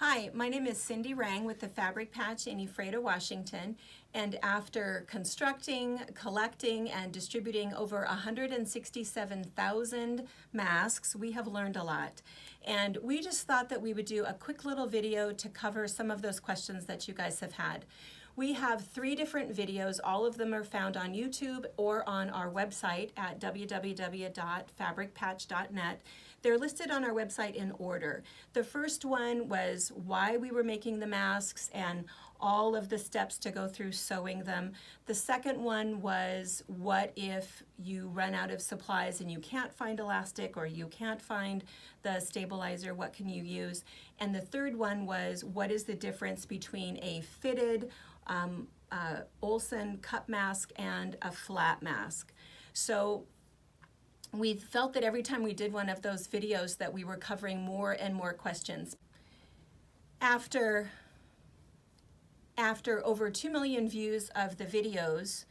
Hi, my name is Cindy Rang with the Fabric Patch in Ephrata, Washington, and after constructing, collecting, and distributing over 167,000 masks, we have learned a lot. And we just thought that we would do a quick little video to cover some of those questions that you guys have had. We have 3 different videos. All of them are found on YouTube or on our website at www.fabricpatch.net. They're listed on our website in order. The first one was why we were making the masks and all of the steps to go through sewing them. The second one was what if you run out of supplies and you can't find elastic or you can't find the stabilizer, what can you use? And the third one was what is the difference between a fitted Olsen cup mask and a flat mask. So we felt that every time we did one of those videos that we were covering more and more questions. After over 2 million views of the videos,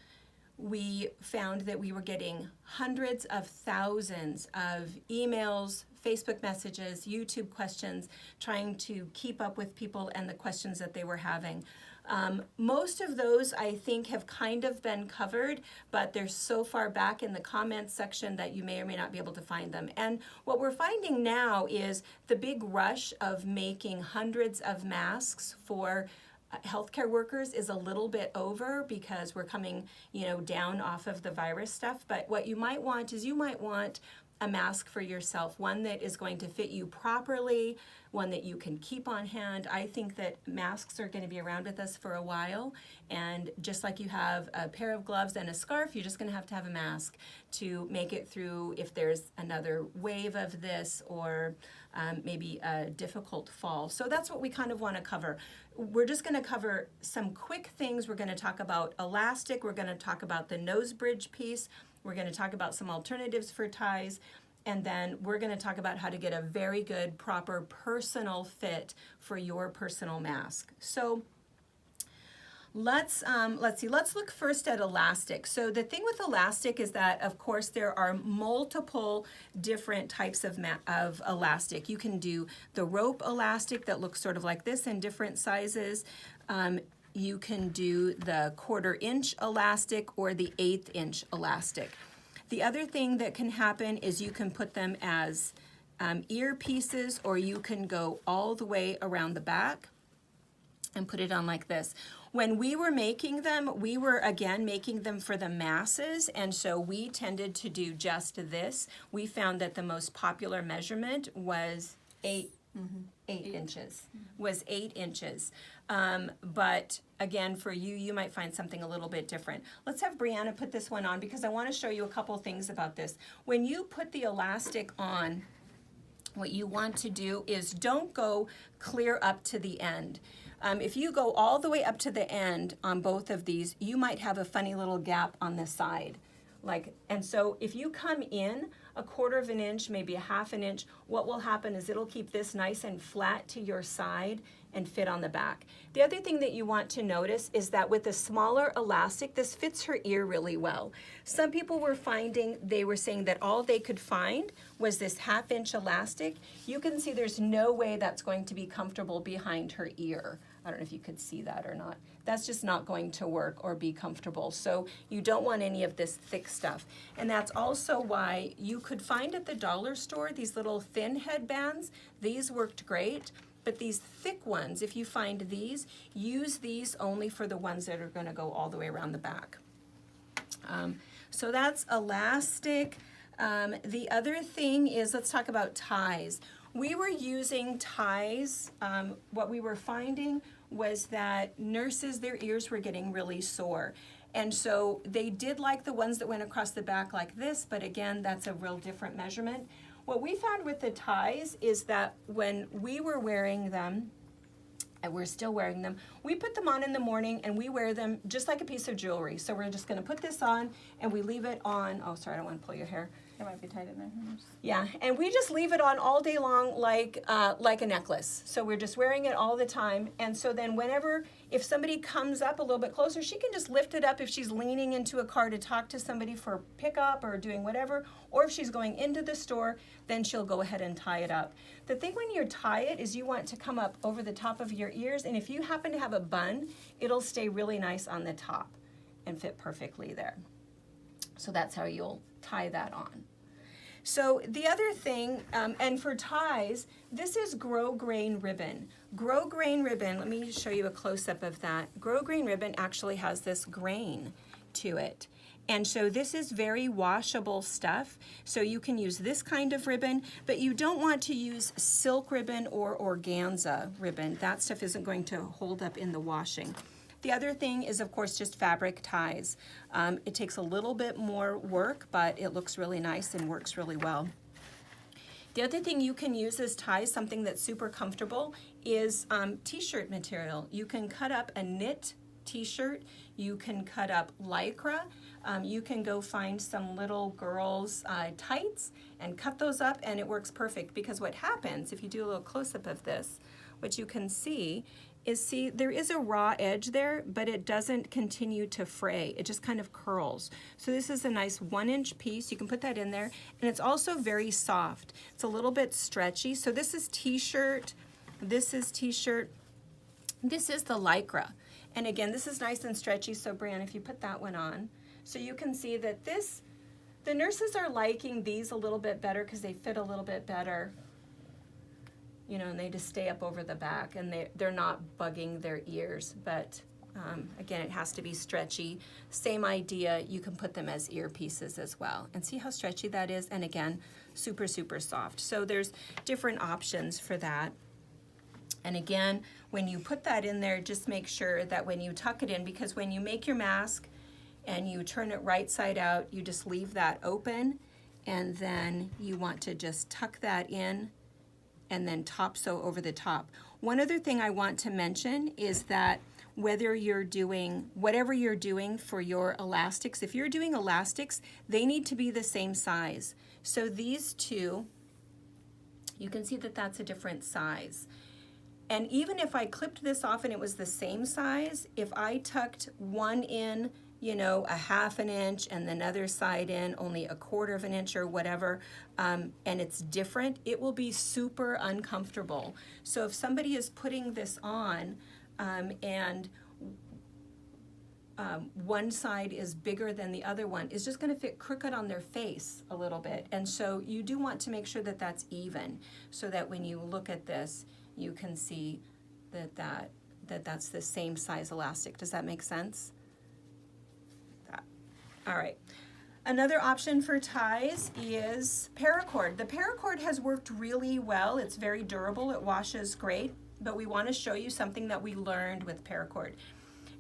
we found that we were getting hundreds of thousands of emails, Facebook messages, YouTube questions, trying to keep up with people and the questions that they were having. Most of those I think have kind of been covered, but they're so far back in the comments section that you may or may not be able to find them. And what we're finding now is the big rush of making hundreds of masks for healthcare workers is a little bit over because we're coming, down off of the virus stuff. But what you might want is you might want a mask for yourself, one that is going to fit you properly, one that you can keep on hand. I think that masks are going to be around with us for a while, and just like you have a pair of gloves and a scarf, you're just going to have a mask to make it through if there's another wave of this or maybe a difficult fall. So that's what we kind of want to cover. We're just going to cover some quick things. We're going to talk about elastic. We're going to talk about the nose bridge piece. We're going to talk about some alternatives for ties, and then we're going to talk about how to get a very good, proper, personal fit for your personal mask. So let's look first at elastic. So the thing with elastic is that, of course, there are multiple different types of elastic. You can do the rope elastic that looks sort of like this in different sizes. You can do the 1/4 inch elastic or the 1/8 inch elastic. The other thing that can happen is you can put them as ear pieces, or you can go all the way around the back and put it on like this. When we were making them, we were again making them for the masses, and so we tended to do just this. We found that the most popular measurement was 8 inches, was 8 inches. But again, for you, you might find something a little bit different. Let's have Brianna put this one on because I want to show you a couple things about this. When you put the elastic on, what you want to do is don't go clear up to the end. If you go all the way up to the end on both of these, you might have a funny little gap on the side. And so if you come in a 1/4 inch, maybe a 1/2 inch, what will happen is it'll keep this nice and flat to your side and fit on the back. The other thing that you want to notice is that with a smaller elastic, this fits her ear really well. Some people were saying that all they could find was this 1/2 inch elastic. You can see there's no way that's going to be comfortable behind her ear. I don't know if you could see that or not. That's just not going to work or be comfortable. So you don't want any of this thick stuff. And that's also why you could find at the dollar store these little thin headbands. These worked great. But these thick ones, if you find these, use these only for the ones that are going to go all the way around the back. So that's elastic. The other thing is, let's talk about ties. We were using ties. What we were finding was that nurses, their ears were getting really sore. And so they did like the ones that went across the back like this, but again, that's a real different measurement. What we found with the ties is that when we were wearing them, and we're still wearing them, we put them on in the morning and we wear them just like a piece of jewelry. So we're just gonna put this on and we leave it on, oh sorry, I don't wanna pull your hair. It might be tied in there. Yeah, and we just leave it on all day long like a necklace. So we're just wearing it all the time. And so then whenever, if somebody comes up a little bit closer, she can just lift it up if she's leaning into a car to talk to somebody for pickup or doing whatever. Or if she's going into the store, then she'll go ahead and tie it up. The thing when you tie it is you want it to come up over the top of your ears. And if you happen to have a bun, it'll stay really nice on the top and fit perfectly there. So that's how you'll tie that on. So the other thing, and for ties, this is Grosgrain Ribbon. Grosgrain Ribbon, let me show you a close-up of that. Grosgrain Ribbon actually has this grain to it. And so this is very washable stuff. So you can use this kind of ribbon, but you don't want to use silk ribbon or organza ribbon. That stuff isn't going to hold up in the washing. The other thing is, of course, just fabric ties. It takes a little bit more work, but it looks really nice and works really well. The other thing you can use as ties, something that's super comfortable, is t-shirt material. You can cut up a knit t-shirt. You can cut up Lycra. You can go find some little girls' tights and cut those up, and it works perfect because what happens, if you do a little close-up of this, what you can see is, there is a raw edge there, but it doesn't continue to fray. It just kind of curls. So this is a nice 1-inch piece. You can put that in there, and it's also very soft. It's a little bit stretchy. So this is t-shirt. This is t-shirt. This is the Lycra. And again, this is nice and stretchy. So Brianna, if you put that one on, so you can see that this, the nurses are liking these a little bit better because they fit a little bit better. You know, and they just stay up over the back, and they're not bugging their ears. But again, it has to be stretchy. Same idea, you can put them as earpieces as well. And see how stretchy that is? And again, super, super soft. So there's different options for that. And again, when you put that in there, just make sure that when you tuck it in, because when you make your mask and you turn it right side out, you just leave that open, and then you want to just tuck that in and then top sew over the top. One other thing I want to mention is that whether you're doing, whatever you're doing for your elastics, if you're doing elastics, they need to be the same size. So these two, you can see that that's a different size. And even if I clipped this off and it was the same size, if I tucked one in, you know, a 1/2 inch and the other side in only 1/4 inch or whatever, and it's different, it will be super uncomfortable. So if somebody is putting this on and one side is bigger than the other one, it's just going to fit crooked on their face a little bit. And so you do want to make sure that that's even, so that when you look at this, you can see that that's the same size elastic. Does that make sense? All right. Another option for ties is Paracord. The Paracord has worked really well. It's very durable. It washes great. But we want to show you something that we learned with Paracord.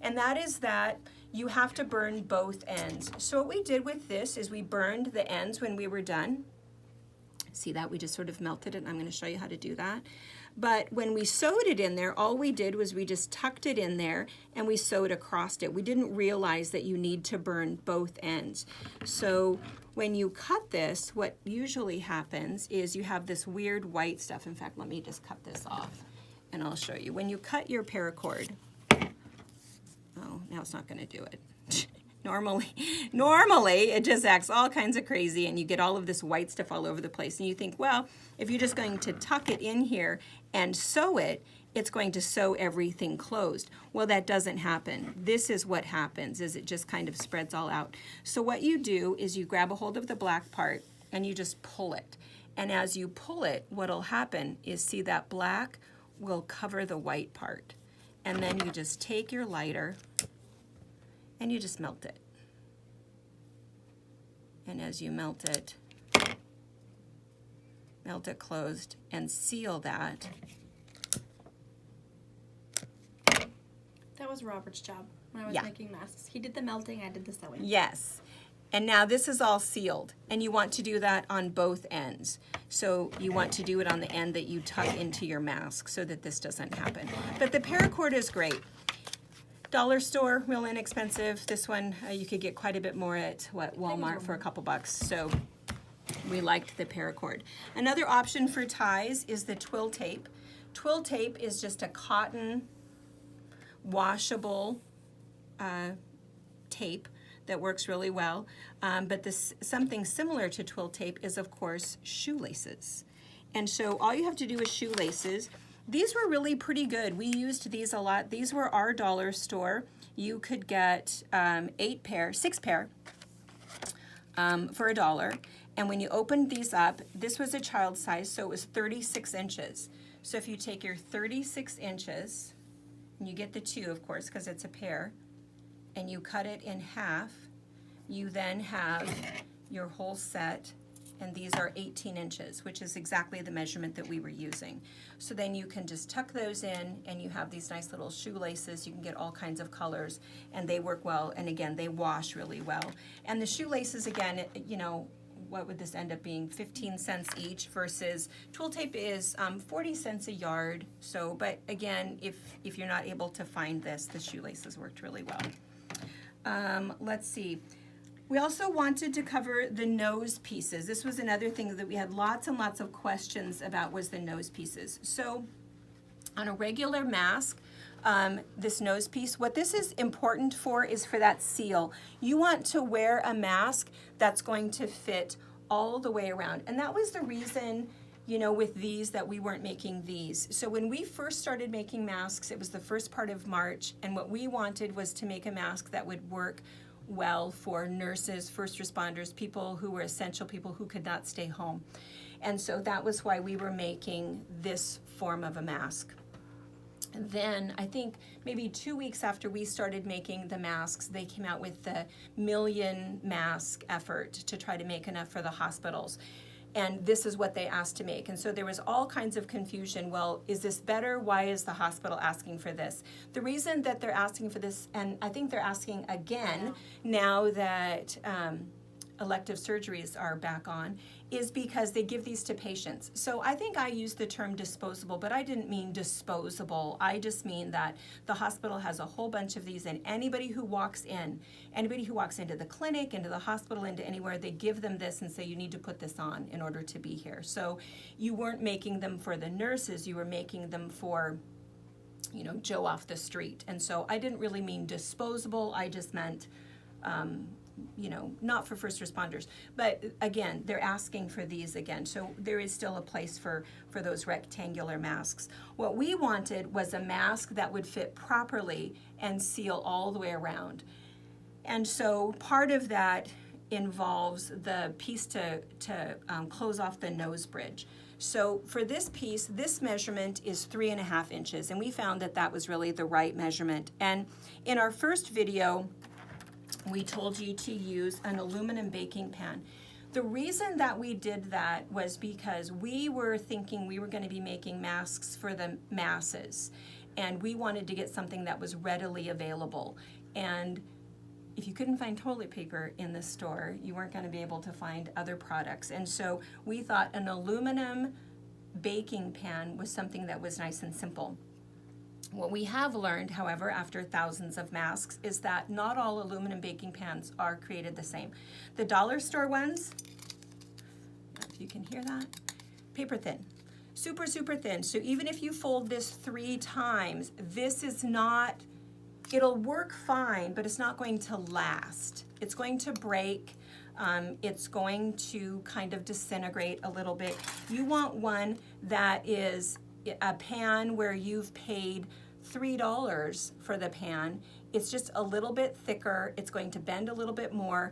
And that is that you have to burn both ends. So what we did with this is we burned the ends when we were done. See that? We just sort of melted it. I'm going to show you how to do that. But when we sewed it in there, all we did was we just tucked it in there and we sewed across it. We didn't realize that you need to burn both ends. So when you cut this, what usually happens is you have this weird white stuff. In fact, let me just cut this off and I'll show you. When you cut your paracord, oh, now it's not going to do it. Normally it just acts all kinds of crazy and you get all of this white stuff all over the place, and you think, well, if you're just going to tuck it in here and sew it, it's going to sew everything closed. Well, that doesn't happen. This is what happens, is it just kind of spreads all out. So what you do is you grab a hold of the black part and you just pull it. And as you pull it, what'll happen is, see, that black will cover the white part. And then you just take your lighter and you just melt it. And as you melt it closed and seal that. That was Robert's job when I was making masks. He did the melting, I did the sewing. Yes. And now this is all sealed, and you want to do that on both ends. So you want to do it on the end that you tuck into your mask so that this doesn't happen. But the Paracord is great. Dollar store, real inexpensive. This one you could get quite a bit more at Walmart for a couple bucks. So we liked the Paracord. Another option for ties is the Twill Tape. Twill Tape is just a cotton washable tape that works really well. But something similar to Twill Tape is, of course, shoelaces. And so all you have to do is shoelaces. These were really pretty good. We used these a lot. These were our dollar store. You could get 6 pair for $1. And when you opened these up, this was a child size, so it was 36 inches. So if you take your 36 inches, and you get the 2, of course, because it's a pair, and you cut it in half, you then have your whole set, and these are 18 inches, which is exactly the measurement that we were using. So then you can just tuck those in, and you have these nice little shoelaces. You can get all kinds of colors, and they work well, and again, they wash really well. And the shoelaces, again, you know, what would this end up being? 15 cents each versus Twill Tape is 40 cents a yard. So, but again, if you're not able to find this, the shoelaces worked really well. Let's see. We also wanted to cover the nose pieces. This was another thing that we had lots and lots of questions about, was the nose pieces. So on a regular mask, this nose piece, what this is important for is for that seal. You want to wear a mask that's going to fit all the way around. And that was the reason, you know, with these, that we weren't making these. So when we first started making masks, it was the first part of March, and what we wanted was to make a mask that would work well for nurses, first responders, people who were essential, people who could not stay home. And so that was why we were making this form of a mask. And then I think maybe 2 weeks after we started making the masks, they came out with the 1,000,000 mask effort to try to make enough for the hospitals. And this is what they asked to make. And so there was all kinds of confusion. Well, is this better? Why is the hospital asking for this? The reason that they're asking for this, and I think they're asking again now that elective surgeries are back on, is because they give these to patients. So I think I used the term disposable, but I didn't mean disposable. I just mean that the hospital has a whole bunch of these, and anybody who walks into the clinic, into the hospital, into anywhere, they give them this and say, you need to put this on in order to be here. So you weren't making them for the nurses, you were making them for, you know, Joe off the street. And so I didn't really mean disposable, I just meant you know, not for first responders. But again, they're asking for these again. So there is still a place for those rectangular masks. What we wanted was a mask that would fit properly and seal all the way around. And so part of that involves the piece to close off the nose bridge. So for this piece, this measurement is 3.5 inches, and we found that that was really the right measurement. And in our first video, we told you to use an aluminum baking pan. The reason that we did that was because we were thinking we were going to be making masks for the masses, and we wanted to get something that was readily available. And if you couldn't find toilet paper in the store, you weren't going to be able to find other products. And so we thought an aluminum baking pan was something that was nice and simple. What we have learned, however, after thousands of masks, is that not all aluminum baking pans are created the same. The dollar store ones, if you can hear that, paper thin, super, super thin. So even if you fold this 3 times, this is not, it'll work fine, but it's not going to last. It's going to break. It's going to kind of disintegrate a little bit. You want one that is a pan where you've paid $3 for the pan. It's just a little bit thicker. It's going to bend a little bit more,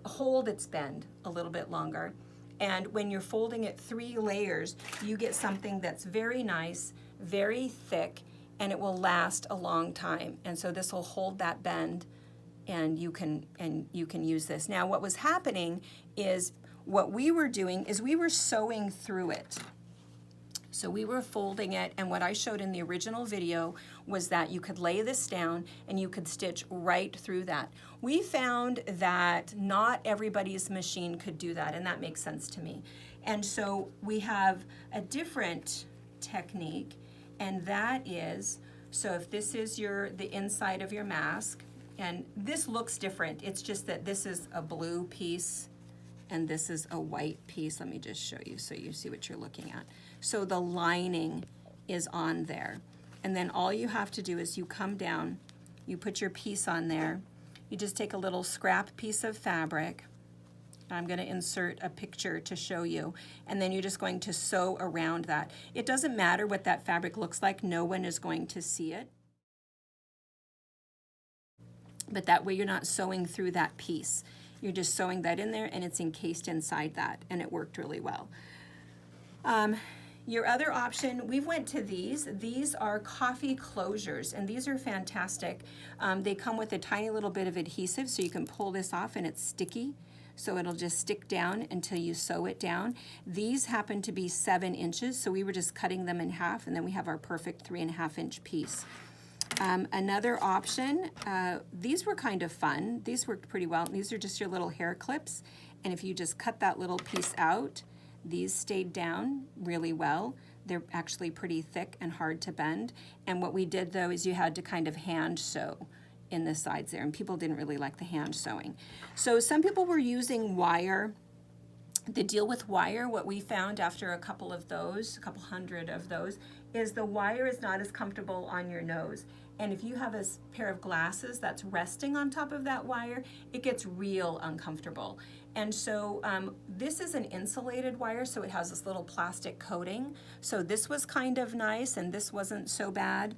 hold its bend a little bit longer. And when you're folding it 3 layers, you get something that's very nice, very thick, and it will last a long time. And so this will hold that bend, and you can use this. Now, what was happening is, what we were doing is we were sewing through it. So we were folding it, and what I showed in the original video was that you could lay this down and you could stitch right through that. We found that not everybody's machine could do that, and that makes sense to me. And so we have a different technique, and that is, so if this is the inside of your mask, and this looks different, it's just that this is a blue piece and this is a white piece. Let me just show you so you see what you're looking at. So the lining is on there. And then all you have to do is you come down, you put your piece on there, you just take a little scrap piece of fabric. I'm going to insert a picture to show you, and then you're just going to sew around that. It doesn't matter what that fabric looks like, no one is going to see it. But that way you're not sewing through that piece. You're just sewing that in there and it's encased inside that, and it worked really well. Your other option, we went to these. These are coffee closures, and these are fantastic. They come with a tiny little bit of adhesive, so you can pull this off and it's sticky. So it'll just stick down until you sew it down. These happen to be 7 inches, so we were just cutting them in half, and then we have our perfect 3.5 inch piece. Another option, these were kind of fun. These worked pretty well. These are just your little hair clips, and if you just cut that little piece out, these stayed down really well. They're actually pretty thick and hard to bend. And what we did though is you had to kind of hand sew in the sides there, and people didn't really like the hand sewing. So some people were using wire. The deal with wire, what we found after a couple hundred of those, is the wire is not as comfortable on your nose. And if you have a pair of glasses that's resting on top of that wire, it gets real uncomfortable. And so this is an insulated wire, so it has this little plastic coating. So this was kind of nice, and this wasn't so bad.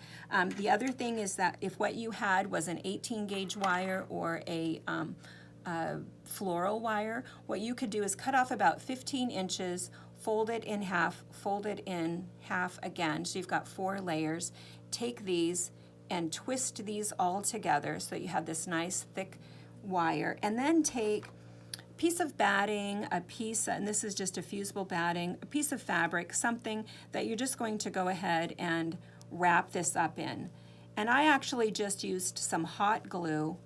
The other thing is that if what you had was an 18 gauge wire or a floral wire, what you could do is cut off about 15 inches, fold it in half, fold it in half again, so you've got 4 layers. Take these and twist these all together so that you have this nice thick wire, and then take a piece of batting, and this is just a fusible batting, a piece of fabric, something that you're just going to go ahead and wrap this up in. And I actually just used some hot glue,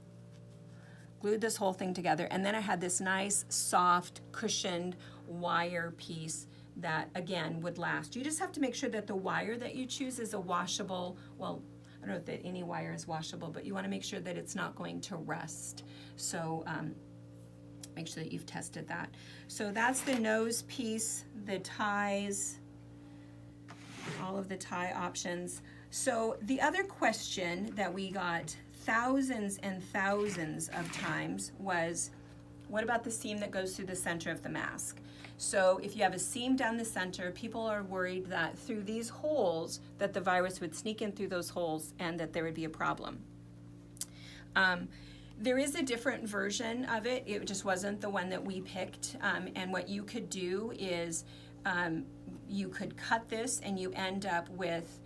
glued this whole thing together, and then I had this nice, soft, cushioned wire piece that, again, would last. You just have to make sure that the wire that you choose is a washable, well, I don't know that any wire is washable, but you want to make sure that it's not going to rust. So make sure that you've tested that. So that's the nose piece, the ties, all of the tie options. So the other question that we got thousands and thousands of times was, what about the seam that goes through the center of the mask? So if you have a seam down the center, people are worried that through these holes that the virus would sneak in through those holes and that there would be a problem. There is a different version of it. It just wasn't the one that we picked. And what you could do is you could cut this and you end up with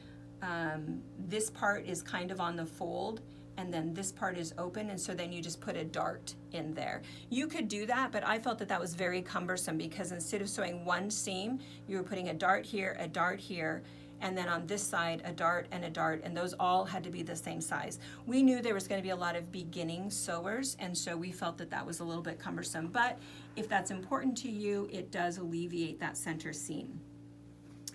this part is kind of on the fold, and then this part is open, and so then you just put a dart in there. You could do that, but I felt that that was very cumbersome because instead of sewing one seam, you were putting a dart here, and then on this side, a dart, and those all had to be the same size. We knew there was going to be a lot of beginning sewers, and so we felt that that was a little bit cumbersome, but if that's important to you, it does alleviate that center seam.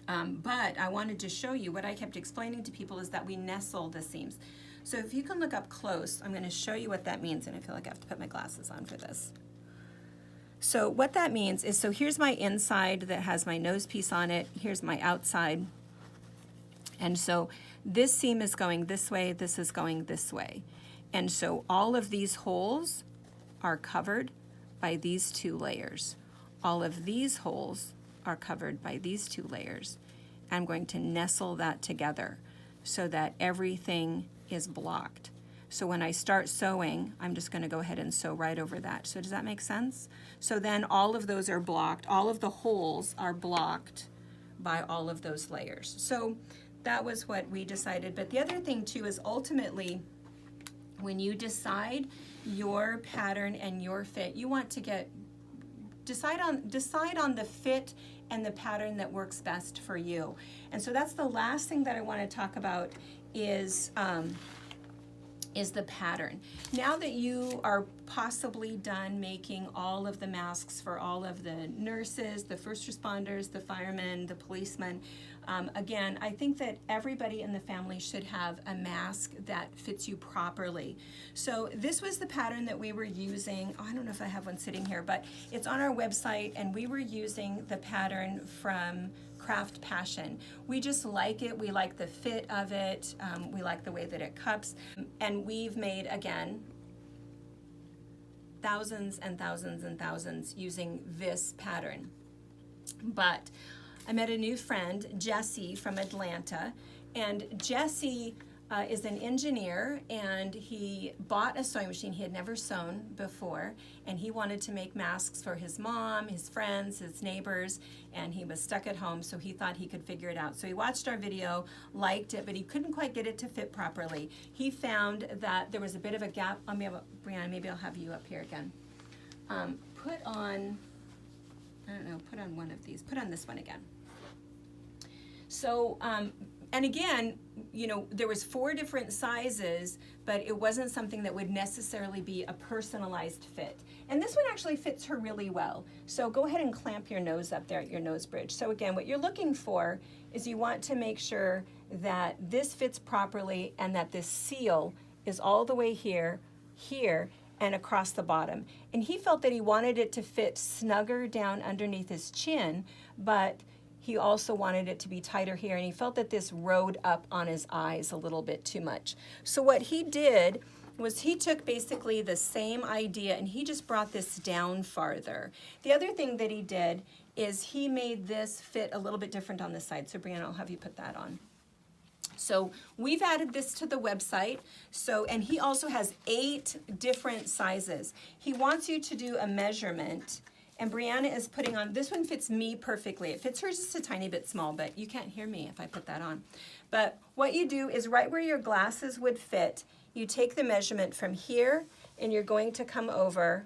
But I wanted to show you what I kept explaining to people is that we nestle the seams. So if you can look up close, I'm going to show you what that means, and I feel like I have to put my glasses on for this. So what that means is, so here's my inside that has my nose piece on it, here's my outside, and so this seam is going this way, this is going this way. And so all of these holes are covered by these 2 layers. All of these holes are covered by these 2 layers. I'm going to nestle that together so that everything is blocked. So when I start sewing, I'm just going to go ahead and sew right over that. So does that make sense? So then all of those are blocked. All of the holes are blocked by all of those layers. So that was what we decided. But the other thing too is ultimately when you decide your pattern and your fit, you want to decide on the fit and the pattern that works best for you. And so that's the last thing that I want to talk about is the pattern. Now that you are possibly done making all of the masks for all of the nurses, the first responders, the firemen, the policemen, Again, I think that everybody in the family should have a mask that fits you properly. So this was the pattern that we were using. Oh, I don't know if I have one sitting here, but it's on our website, and we were using the pattern from Craft Passion. We just like it. We like the fit of it. We like the way that it cups. And we've made, again, thousands and thousands and thousands using this pattern. But I met a new friend, Jesse from Atlanta, and Jesse is an engineer, and he bought a sewing machine. He had never sewn before, and he wanted to make masks for his mom, his friends, his neighbors, and he was stuck at home, so he thought he could figure it out. So he watched our video, liked it, but he couldn't quite get it to fit properly. He found that there was a bit of a gap. Brianna, maybe I'll have you up here again. Put on, I don't know, put on one of these. Put on this one again. So, and again, you know, there was 4 different sizes, but it wasn't something that would necessarily be a personalized fit. And this one actually fits her really well. So go ahead and clamp your nose up there at your nose bridge. So again, what you're looking for is you want to make sure that this fits properly and that this seal is all the way here, here, and across the bottom. And he felt that he wanted it to fit snugger down underneath his chin, but he also wanted it to be tighter here, and he felt that this rode up on his eyes a little bit too much. So what he did was he took basically the same idea and he just brought this down farther. The other thing that he did is he made this fit a little bit different on the side. So Brianna, I'll have you put that on. So we've added this to the website. So, and he also has 8 different sizes. He wants you to do a measurement, and Brianna is putting on, this one fits me perfectly. It fits her just a tiny bit small, but you can't hear me if I put that on. But what you do is right where your glasses would fit, you take the measurement from here, and you're going to come over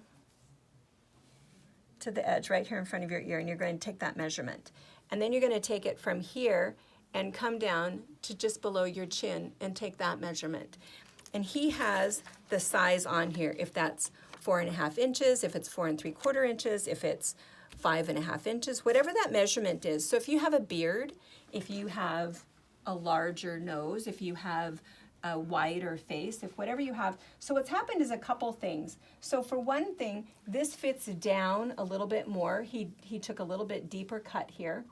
to the edge right here in front of your ear, and you're going to take that measurement. And then you're going to take it from here and come down to just below your chin and take that measurement. And he has the size on here, if that's 4.5 inches, if it's 4 3/4 inches, if it's 5.5 inches, whatever that measurement is. So if you have a beard, if you have a larger nose, if you have a wider face, if whatever you have. So what's happened is a couple things. So for one thing, this fits down a little bit more. He took a little bit deeper cut here.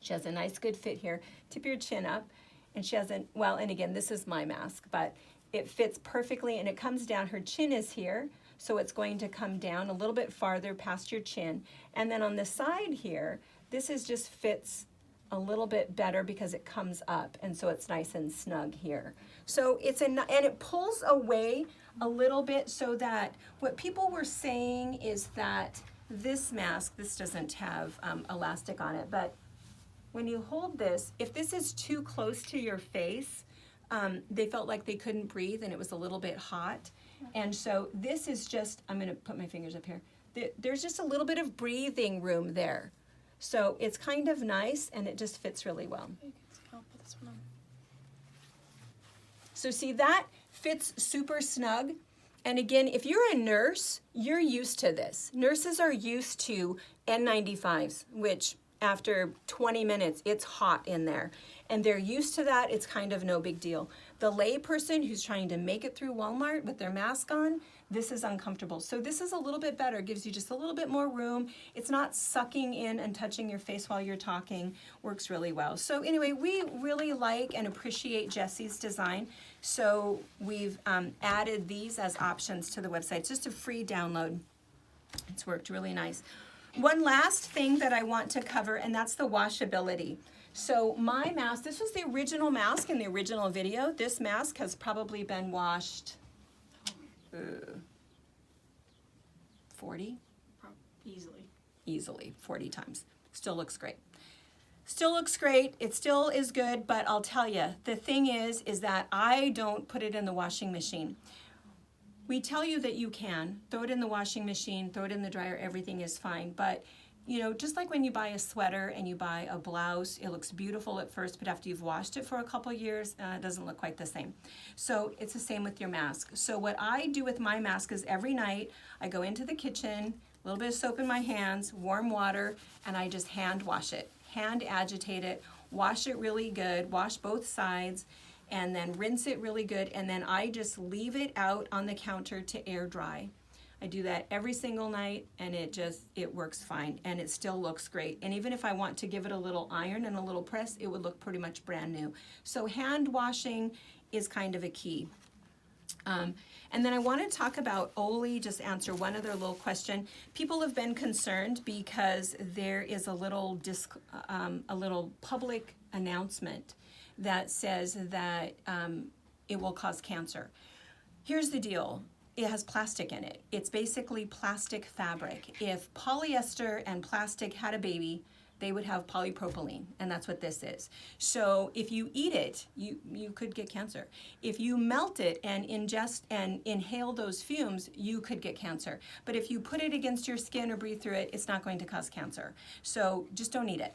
She has a nice good fit here. Tip your chin up. And she has well, and again, this is my mask, but it fits perfectly and it comes down. Her chin is here, so it's going to come down a little bit farther past your chin. And then on the side here, this is just fits a little bit better because it comes up, and so it's nice and snug here. So it's and it pulls away a little bit, so that what people were saying is that this mask, this doesn't have elastic on it, but when you hold this, if this is too close to your face, they felt like they couldn't breathe and it was a little bit hot. And so this is just, I'm gonna put my fingers up here. There's just a little bit of breathing room there. So it's kind of nice and it just fits really well. I'll put this one on. So see, that fits super snug. And again, if you're a nurse, you're used to this. Nurses are used to N95s, which after 20 minutes, it's hot in there. And they're used to that. It's kind of no big deal. The lay person who's trying to make it through Walmart with their mask on, this is uncomfortable. So this is a little bit better. It gives you just a little bit more room. It's not sucking in and touching your face while you're talking. Works really well. So anyway, we really like and appreciate Jesse's design. So we've added these as options to the website. It's just a free download. It's worked really nice. One last thing that I want to cover, and that's the washability. So my mask, this was the original mask in the original video. This mask has probably been washed 40? Easily, 40 times. Still looks great. Still looks great. It still is good, but I'll tell you, the thing is that I don't put it in the washing machine. We tell you that you can throw it in the washing machine, throw it in the dryer, everything is fine. But, you know, just like when you buy a sweater and you buy a blouse, it looks beautiful at first, but after you've washed it for a couple years, it doesn't look quite the same. So it's the same with your mask. So what I do with my mask is every night I go into the kitchen, a little bit of soap in my hands, warm water, and I just hand wash it, hand agitate it, wash it really good, wash both sides, and then rinse it really good, and then I just leave it out on the counter to air dry. I do that every single night, and it works fine, and it still looks great. And even if I want to give it a little iron and a little press, it would look pretty much brand new. So hand washing is kind of a key. And then I want to talk about Oli, just answer one other little question. People have been concerned because there is a little public announcement that says that it will cause cancer. Here's the deal. It has plastic in it. It's basically plastic fabric. If polyester and plastic had a baby, they would have polypropylene, and that's what this is. So if you eat it, you could get cancer. If you melt it and ingest and inhale those fumes, you could get cancer. But if you put it against your skin or breathe through it, it's not going to cause cancer. So just don't eat it.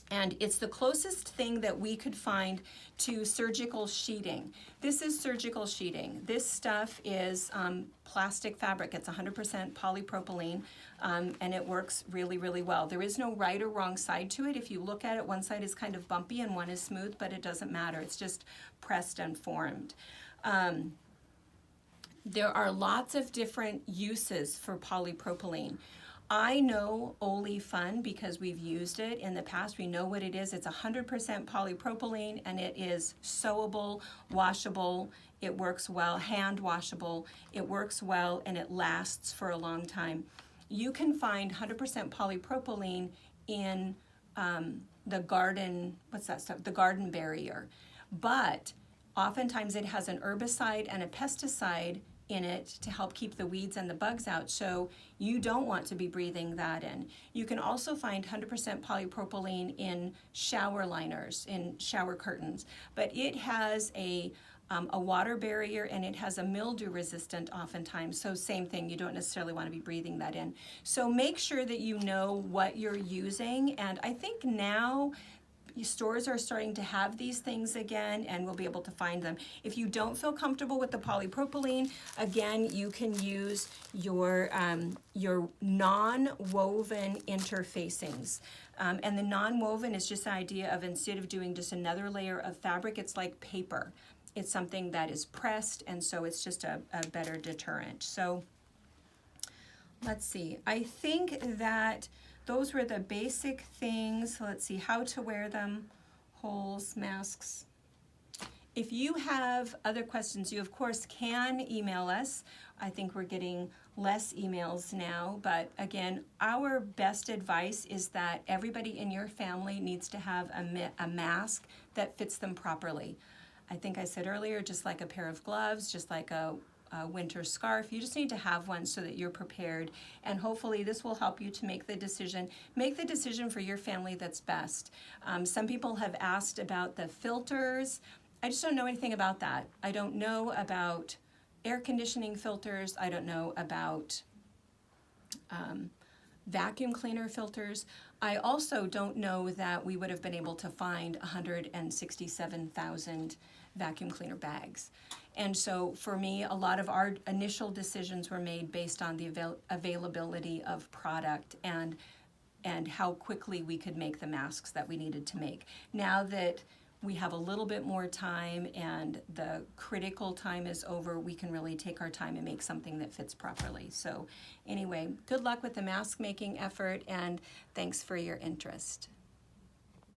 And it's the closest thing that we could find to surgical sheeting. This is surgical sheeting. This stuff is plastic fabric. It's 100% polypropylene, and it works really, really well. There is no right or wrong side to it. If you look at it, one side is kind of bumpy and one is smooth, but it doesn't matter. It's just pressed and formed. There are lots of different uses for polypropylene. I know Oli Fun because we've used it in the past. We know what it is. It's 100% polypropylene, and it is sewable, washable. It works well, hand washable. It works well, and it lasts for a long time. You can find 100% polypropylene in the garden, what's that stuff? The garden barrier. But oftentimes it has an herbicide and a pesticide in it to help keep the weeds and the bugs out, so you don't want to be breathing that in. You can also find 100% polypropylene in shower liners, in shower curtains, but it has a water barrier and it has a mildew resistant oftentimes, so same thing, you don't necessarily want to be breathing that in. So make sure that you know what you're using, and I think now stores are starting to have these things again, and we'll be able to find them. If you don't feel comfortable with the polypropylene, again, you can use your non-woven interfacings. And the non-woven is just the idea of, instead of doing just another layer of fabric, it's like paper. It's something that is pressed, and so it's just a better deterrent. So let's see. I think that those were the basic things. Let's see, how to wear them, holes, masks. If you have other questions, you of course can email us. I think we're getting less emails now, but again, our best advice is that everybody in your family needs to have a mask that fits them properly. I think I said earlier, just like a pair of gloves, just like a winter scarf, you just need to have one so that you're prepared, and hopefully this will help you to make the decision for your family that's best. Some people have asked about the filters. I just don't know anything about that. I don't know about air conditioning filters. I don't know about vacuum cleaner filters. I also don't know that we would have been able to find 167,000 vacuum cleaner bags. And so for me, a lot of our initial decisions were made based on the availability of product and how quickly we could make the masks that we needed to make. Now that we have a little bit more time and the critical time is over, we can really take our time and make something that fits properly. So anyway, good luck with the mask making effort, and thanks for your interest.